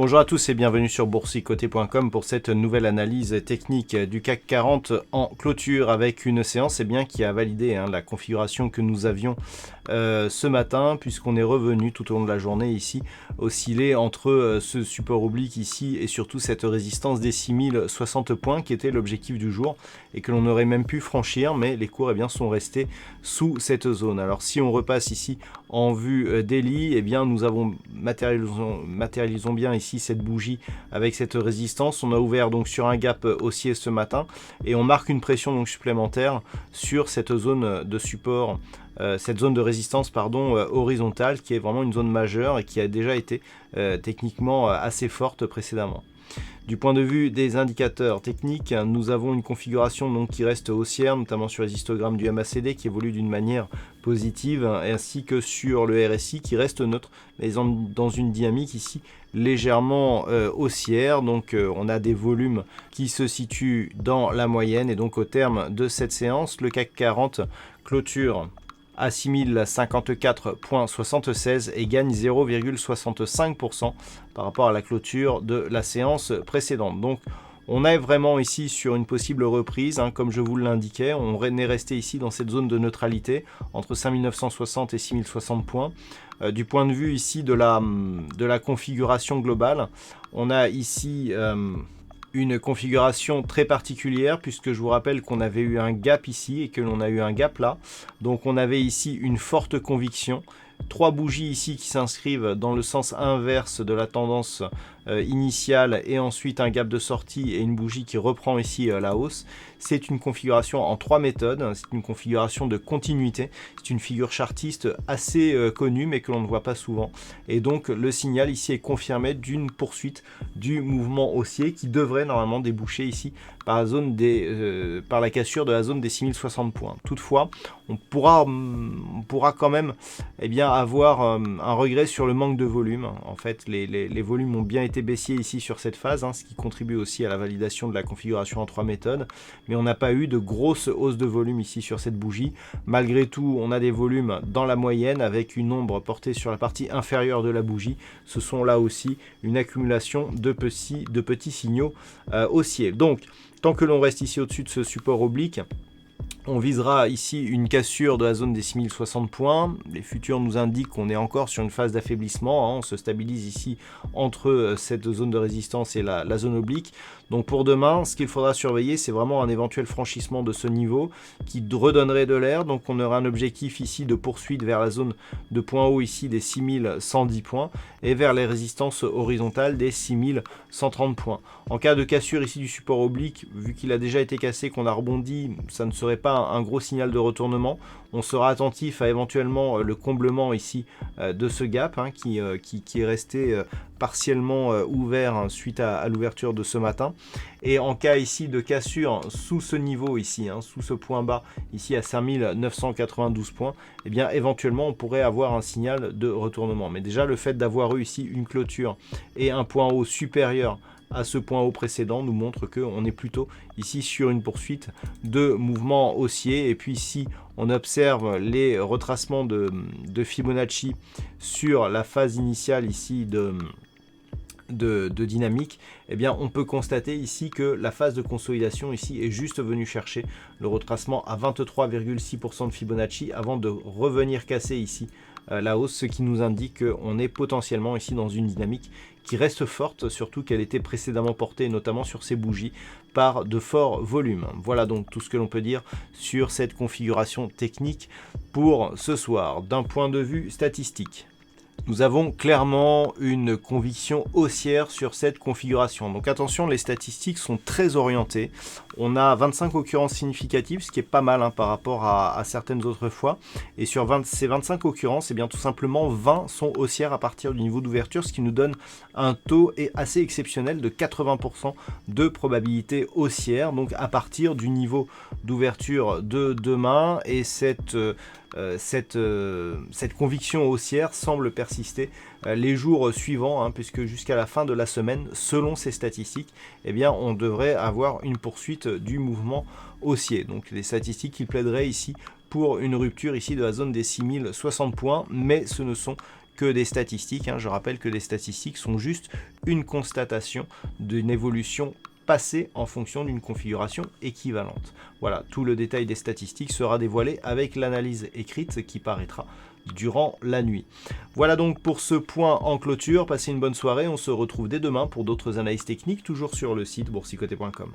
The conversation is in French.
Bonjour à tous et bienvenue sur boursicoté.com pour cette nouvelle analyse technique du CAC 40 en clôture avec une séance qui a validé la configuration que nous avions ce matin, puisqu'on est revenu tout au long de la journée ici osciller entre ce support oblique ici et surtout cette résistance des 6060 points qui était l'objectif du jour et que l'on aurait même pu franchir, mais les cours sont restés sous cette zone. Alors si on repasse ici en vue daily, nous avons matérialisons bien ici cette bougie avec cette résistance. On a ouvert donc sur un gap haussier ce matin et on marque une pression donc supplémentaire sur cette zone de support, cette zone de résistance horizontale qui est vraiment une zone majeure et qui a déjà été techniquement assez forte précédemment. Du point de vue des indicateurs techniques, nous avons une configuration donc qui reste haussière, notamment sur les histogrammes du MACD qui évolue d'une manière positive, ainsi que sur le RSI qui reste neutre, mais dans une dynamique ici légèrement haussière. Donc on a des volumes qui se situent dans la moyenne et donc au terme de cette séance, le CAC 40 clôture à 6054,76 et gagne 0,65% par rapport à la clôture de la séance précédente. Donc on est vraiment ici sur une possible reprise, comme je vous l'indiquais. On est resté ici dans cette zone de neutralité entre 5960 et 6060 points. Du point de vue ici de la configuration globale, on a ici une configuration très particulière, puisque je vous rappelle qu'on avait eu un gap ici et que l'on a eu un gap là. Donc on avait ici une forte conviction. 3 bougies ici qui s'inscrivent dans le sens inverse de la tendance initiale et ensuite un gap de sortie et une bougie qui reprend ici la hausse. C'est une configuration en 3 méthodes, c'est une configuration de continuité, c'est une figure chartiste assez connue mais que l'on ne voit pas souvent, et donc le signal ici est confirmé d'une poursuite du mouvement haussier qui devrait normalement déboucher ici par la cassure de la zone des 6060 points. Toutefois, on pourra quand même avoir un regret sur le manque de volume. En fait, les volumes ont bien été baissiers ici sur cette phase, ce qui contribue aussi à la validation de la configuration en 3 méthodes, mais on n'a pas eu de grosse hausse de volume ici sur cette bougie. Malgré tout, on a des volumes dans la moyenne avec une ombre portée sur la partie inférieure de la bougie. Ce sont là aussi une accumulation de petits signaux haussiers. Donc, tant que l'on reste ici au-dessus de ce support oblique, on visera ici une cassure de la zone des 6060 points. Les futurs nous indiquent qu'on est encore sur une phase d'affaiblissement. On se stabilise ici entre cette zone de résistance et la zone oblique. Donc pour demain, ce qu'il faudra surveiller, c'est vraiment un éventuel franchissement de ce niveau qui redonnerait de l'air. Donc on aura un objectif ici de poursuite vers la zone de point haut ici des 6110 points et vers les résistances horizontales des 6130 points. En cas de cassure ici du support oblique, vu qu'il a déjà été cassé, qu'on a rebondi, ça ne serait pas un gros signal de retournement. On sera attentif à éventuellement le comblement ici de ce gap qui est resté partiellement ouvert suite à l'ouverture de ce matin. Et en cas ici de cassure sous ce niveau ici, sous ce point bas ici à 5992 points, éventuellement on pourrait avoir un signal de retournement. Mais déjà le fait d'avoir eu ici une clôture et un point haut supérieur à ce point haut précédent nous montre qu'on est plutôt ici sur une poursuite de mouvement haussier. Et puis si on observe les retracements de Fibonacci sur la phase initiale ici de dynamique, on peut constater ici que la phase de consolidation ici est juste venue chercher le retracement à 23,6% de Fibonacci avant de revenir casser ici la hausse, ce qui nous indique qu'on est potentiellement ici dans une dynamique qui reste forte, surtout qu'elle était précédemment portée notamment sur ces bougies par de forts volumes. Voilà donc tout ce que l'on peut dire sur cette configuration technique pour ce soir. D'un point de vue statistique, nous avons clairement une conviction haussière sur cette configuration. Donc attention, les statistiques sont très orientées. On a 25 occurrences significatives, ce qui est pas mal par rapport à certaines autres fois. Et sur ces 25 occurrences, tout simplement 20 sont haussières à partir du niveau d'ouverture, ce qui nous donne un taux assez exceptionnel de 80% de probabilité haussière. Donc à partir du niveau d'ouverture de demain, et cette conviction haussière semble persister les jours suivants, puisque jusqu'à la fin de la semaine, selon ces statistiques, on devrait avoir une poursuite du mouvement haussier. Donc les statistiques qui plaideraient ici pour une rupture ici de la zone des 6060 points, mais ce ne sont que des statistiques. Je rappelle que les statistiques sont juste une constatation d'une évolution passée en fonction d'une configuration équivalente. Voilà, tout le détail des statistiques sera dévoilé avec l'analyse écrite qui paraîtra durant la nuit. Voilà donc pour ce point en clôture. Passez une bonne soirée, on se retrouve dès demain pour d'autres analyses techniques, toujours sur le site boursicoté.com.